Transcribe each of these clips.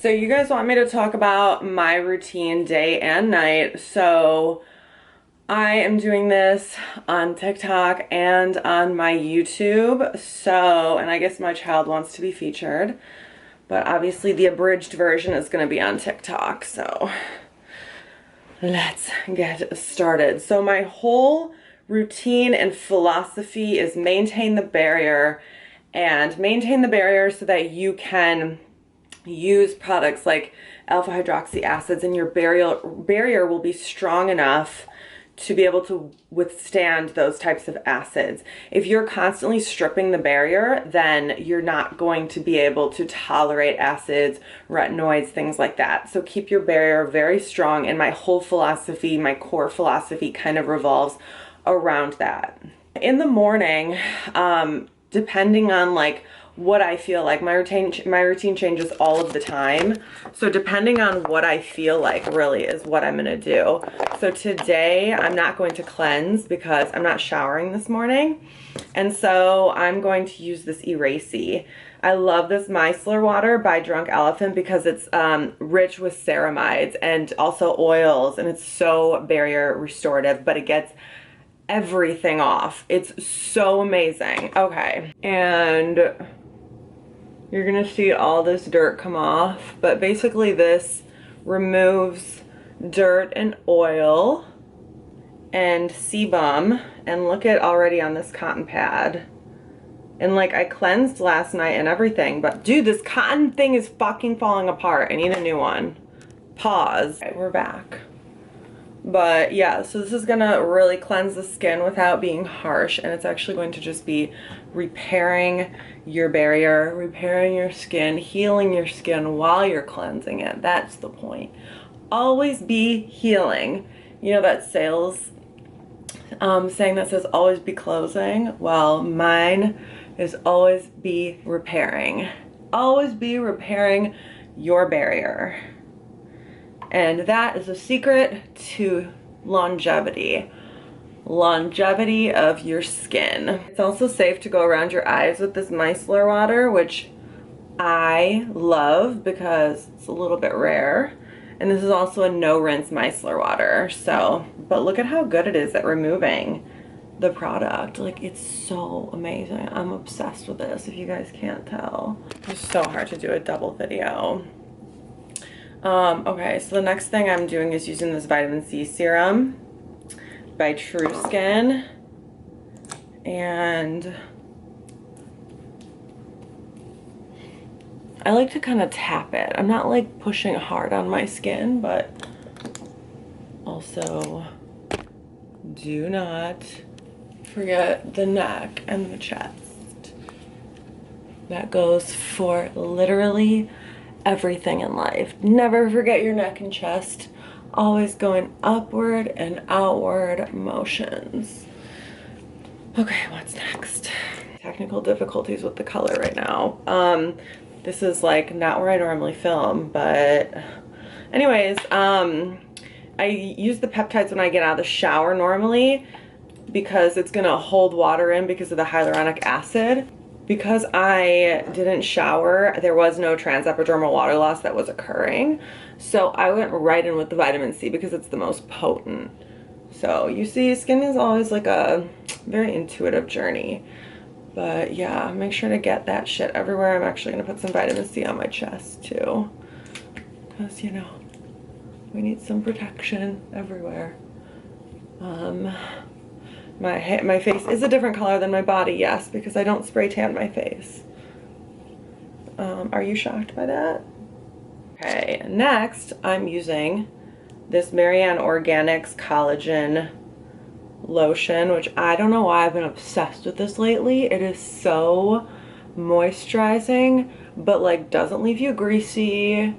So you guys want me to talk about my routine day and night. So I am doing this on TikTok and on my YouTube. So, and I guess my child wants to be featured, but obviously the abridged version is going to be on TikTok. So let's get started. So my whole routine and philosophy is maintain the barrier so that you can use products like alpha hydroxy acids and your barrier will be strong enough to be able to withstand those types of acids. If you're constantly stripping the barrier, then you're not going to be able to tolerate acids, retinoids, things like that. So keep your barrier very strong, and my whole philosophy, my core philosophy kind of revolves around that. In the morning, depending on like what I feel like, my routine changes all of the time. So depending on what I feel like really is what I'm gonna do. So today I'm not going to cleanse because I'm not showering this morning. And so I'm going to use this Erasy. I love this micellar water by Drunk Elephant because it's rich with ceramides and also oils, and it's so barrier restorative, but it gets everything off. It's so amazing. Okay, and you're gonna see all this dirt come off, but basically this removes dirt and oil and sebum. And look at already on this cotton pad. And like I cleansed last night and everything, but dude, this cotton thing is fucking falling apart. I need a new one. Pause. Okay, we're back. But yeah, so this is gonna really cleanse the skin without being harsh, and it's actually going to just be repairing your barrier, repairing your skin, healing your skin while you're cleansing it. That's the point. Always be healing. You know that sales saying that says always be closing? Well, mine is always be repairing. Always be repairing your barrier. And that is a secret to longevity of your skin. It's also safe to go around your eyes with this micellar water, which I love because it's a little bit rare. And this is also a no rinse micellar water. So, but look at how good it is at removing the product. Like, it's so amazing. I'm obsessed with this, if you guys can't tell. It's so hard to do a double video. Okay, so the next thing I'm doing is using this vitamin C serum by True Skin, and I like to kind of tap it. I'm not like pushing hard on my skin, but also do not forget the neck and the chest. That goes for literally everything in life. Never forget your neck and chest. Always going upward and outward motions. Okay, what's next? Technical difficulties with the color right now. This is like not where I normally film, but anyways, I use the peptides when I get out of the shower normally because it's gonna hold water in because of the hyaluronic acid. Because I didn't shower, there was no transepidermal water loss that was occurring. So I went right in with the vitamin C because it's the most potent. So you see, skin is always like a very intuitive journey. But yeah, make sure to get that shit everywhere. I'm actually gonna put some vitamin C on my chest too. Because, you know, we need some protection everywhere. My face is a different color than my body, yes, because I don't spray tan my face. Are you shocked by that? Okay, next I'm using this Marianne Organics Collagen Lotion, which I don't know why I've been obsessed with this lately. It is so moisturizing, but like doesn't leave you greasy.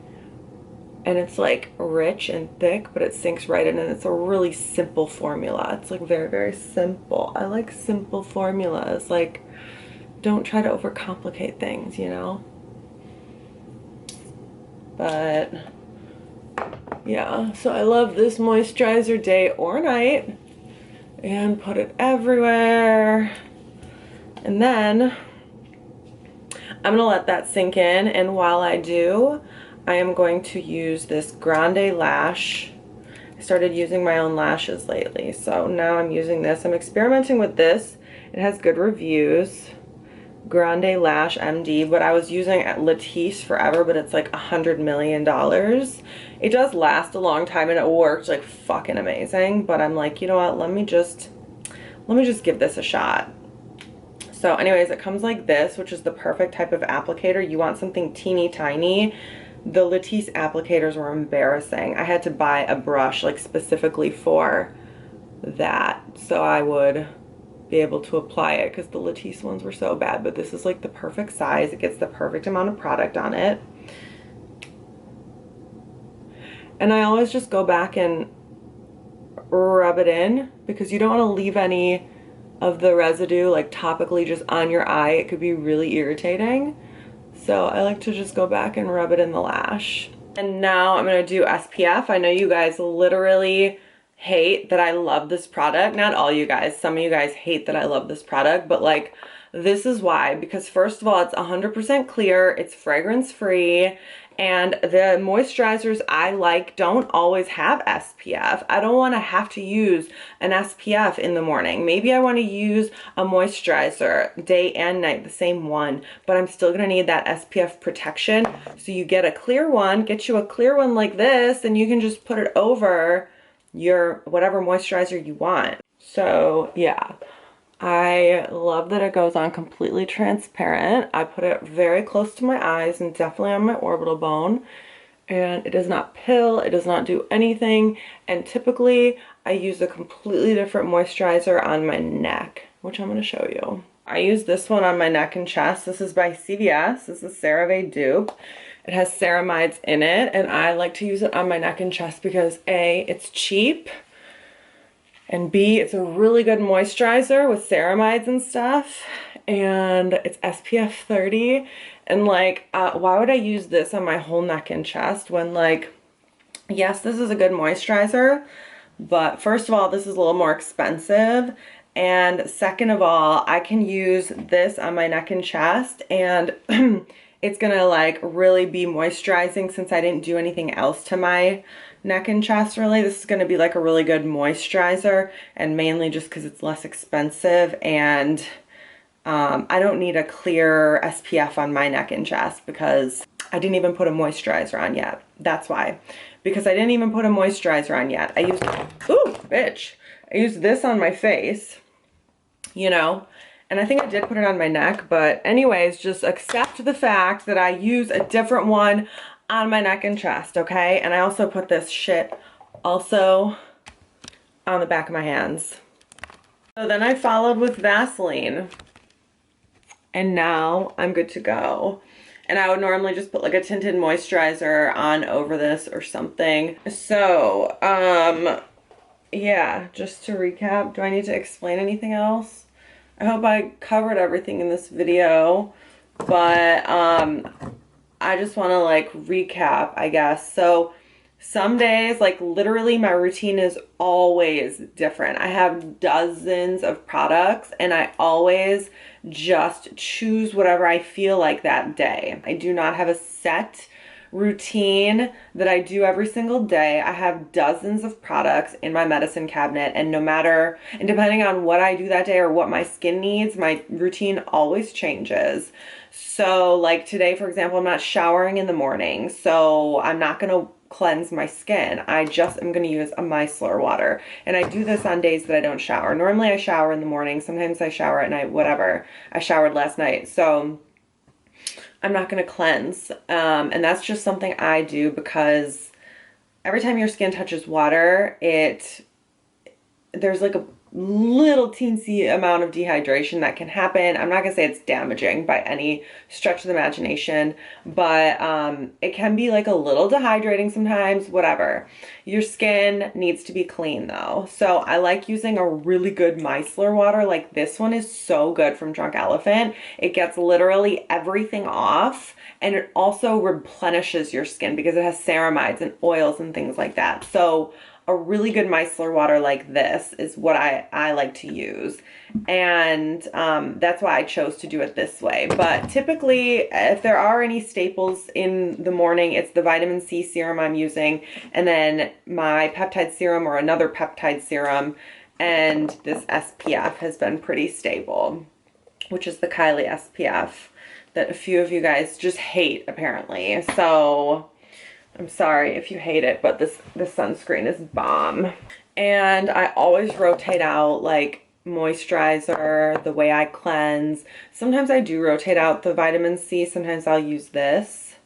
And it's like rich and thick, but it sinks right in, and it's a really simple formula. It's like very, very simple. I like simple formulas. Like, don't try to overcomplicate things, you know? But yeah, so I love this moisturizer day or night, and put it everywhere. And then I'm gonna let that sink in, and while I do, I am going to use this Grande Lash. I started using my own lashes lately, so now I'm using this. I'm experimenting with this. It has good reviews. Grande Lash MD, but I was using at Latisse forever, but it's like $100 million. It does last a long time and it worked like fucking amazing, but I'm like, you know what, let me just give this a shot. So anyways, it comes like this, which is the perfect type of applicator. You want something teeny tiny. The Latisse applicators were embarrassing. I had to buy a brush like specifically for that, so I would be able to apply it, because the Latisse ones were so bad. But this is like the perfect size. It gets the perfect amount of product on it. And I always just go back and rub it in, because you don't want to leave any of the residue like topically just on your eye. It could be really irritating. So I like to just go back and rub it in the lash. And now I'm going to do SPF. I know you guys literally hate that I love this product. Not all you guys. Some of you guys hate that I love this product, but like, this is why. Because first of all, it's 100% clear, it's fragrance free, and the moisturizers I like don't always have SPF. I don't want to have to use an SPF in the morning. Maybe I want to use a moisturizer day and night, the same one, but I'm still going to need that SPF protection. So you get a clear one, get you a clear one like this, and you can just put it over your whatever moisturizer you want. So yeah, I love that it goes on completely transparent. I put it very close to my eyes and definitely on my orbital bone, and it does not pill, it does not do anything. And typically I use a completely different moisturizer on my neck, which I'm going to show you. I use this one on my neck and chest. This is by CVS. This is CeraVe dupe. It has ceramides in it, and I like to use it on my neck and chest because A, it's cheap, and B, it's a really good moisturizer with ceramides and stuff, and it's SPF 30. And like, why would I use this on my whole neck and chest when, like, yes, this is a good moisturizer, but first of all, this is a little more expensive, and second of all, I can use this on my neck and chest and it's gonna like really be moisturizing since I didn't do anything else to my neck and chest really. This is gonna be like a really good moisturizer, and mainly just because it's less expensive, and I don't need a clear SPF on my neck and chest because I didn't even put a moisturizer on yet. That's why. Because I didn't even put a moisturizer on yet. I used, ooh, bitch. I used this on my face, you know, and I think I did put it on my neck, but anyways, just accept the fact that I use a different one on my neck and chest, okay? And I also put this shit also on the back of my hands. So then I followed with Vaseline, and now I'm good to go. And I would normally just put like a tinted moisturizer on over this or something. So, yeah, just to recap, do I need to explain anything else? I hope I covered everything in this video, but I just want to like recap, I guess. So some days, like literally my routine is always different. I have dozens of products and I always just choose whatever I feel like that day. I do not have a set routine that I do every single day. I have dozens of products in my medicine cabinet, and depending on what I do that day or what my skin needs, my routine always changes. So like today, for example, I'm not showering in the morning, so I'm not going to cleanse my skin. I just am going to use a micellar water, and I do this on days that I don't shower. Normally I shower in the morning, sometimes I shower at night, whatever. I showered last night, so I'm not going to cleanse, and that's just something I do because every time your skin touches water, there's like a little teensy amount of dehydration that can happen. I'm not gonna say it's damaging by any stretch of the imagination, but it can be like a little dehydrating sometimes, whatever. Your skin needs to be clean though. So I like using a really good micellar water. Like this one is so good from Drunk Elephant. It gets literally everything off, and it also replenishes your skin because it has ceramides and oils and things like that. So a really good micellar water like this is what I like to use. And that's why I chose to do it this way. But typically, if there are any staples in the morning, it's the vitamin C serum I'm using, and then my peptide serum or another peptide serum, and this SPF has been pretty stable, which is the Kylie SPF that a few of you guys just hate apparently. So I'm sorry if you hate it, but this sunscreen is bomb. And I always rotate out like moisturizer, the way I cleanse. Sometimes I do rotate out the vitamin C. Sometimes I'll use this.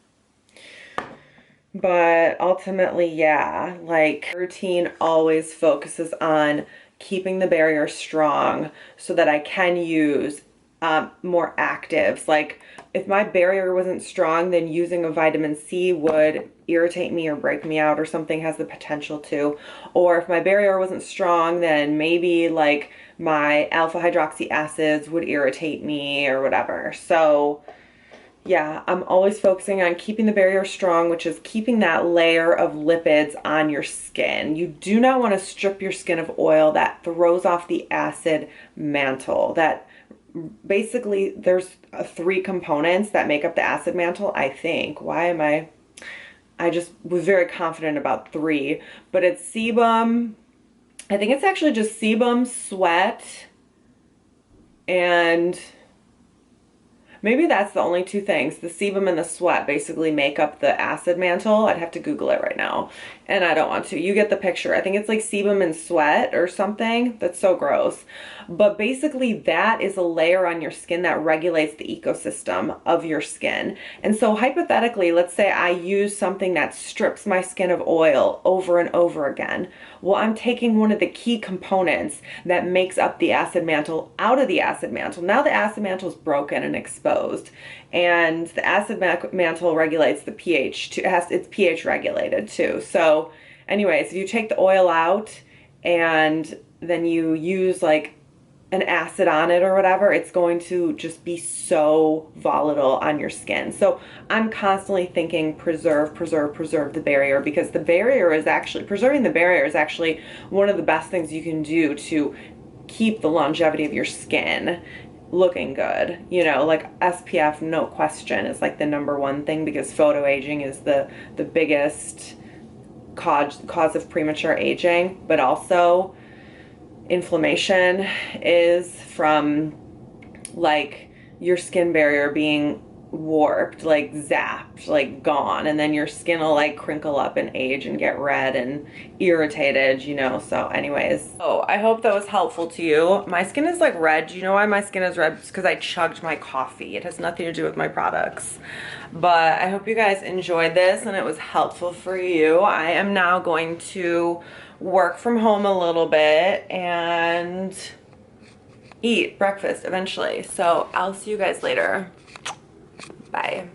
But ultimately, yeah, like routine always focuses on keeping the barrier strong so that I can use more actives. Like if my barrier wasn't strong, then using a vitamin C would irritate me or break me out or something, has the potential to. Or if my barrier wasn't strong, then maybe like my alpha hydroxy acids would irritate me or whatever. So yeah, I'm always focusing on keeping the barrier strong, which is keeping that layer of lipids on your skin. You do not want to strip your skin of oil. That throws off the acid mantle. That basically, there's 3 components that make up the acid mantle, I think. I just was very confident about 3, but it's sebum. I think it's actually just sebum, sweat, and maybe that's the only 2 things. The sebum and the sweat basically make up the acid mantle. I'd have to Google it right now, and I don't want to. You get the picture. I think it's like sebum and sweat or something. That's so gross. But basically that is a layer on your skin that regulates the ecosystem of your skin. And so hypothetically, let's say I use something that strips my skin of oil over and over again. Well, I'm taking one of the key components that makes up the acid mantle out of the acid mantle. Now the acid mantle is broken and exposed, and the acid mantle regulates the pH too. It's pH regulated too. So anyways, if you take the oil out and then you use like an acid on it or whatever, it's going to just be so volatile on your skin. So I'm constantly thinking preserve the barrier, because the barrier is actually, preserving the barrier is actually one of the best things you can do to keep the longevity of your skin looking good. You know, like SPF, no question, is like the #1 thing, because photo aging is the biggest cause of premature aging, but also inflammation is from like your skin barrier being warped, like zapped, like gone, and then your skin will like crinkle up and age and get red and irritated, you know. So anyways, oh, I hope that was helpful to you. My skin is like red. Do you know why my skin is red? It's because I chugged my coffee. It has nothing to do with my products. But I hope you guys enjoyed this and it was helpful for you. I am now going to work from home a little bit and eat breakfast eventually. So I'll see you guys later. Bye.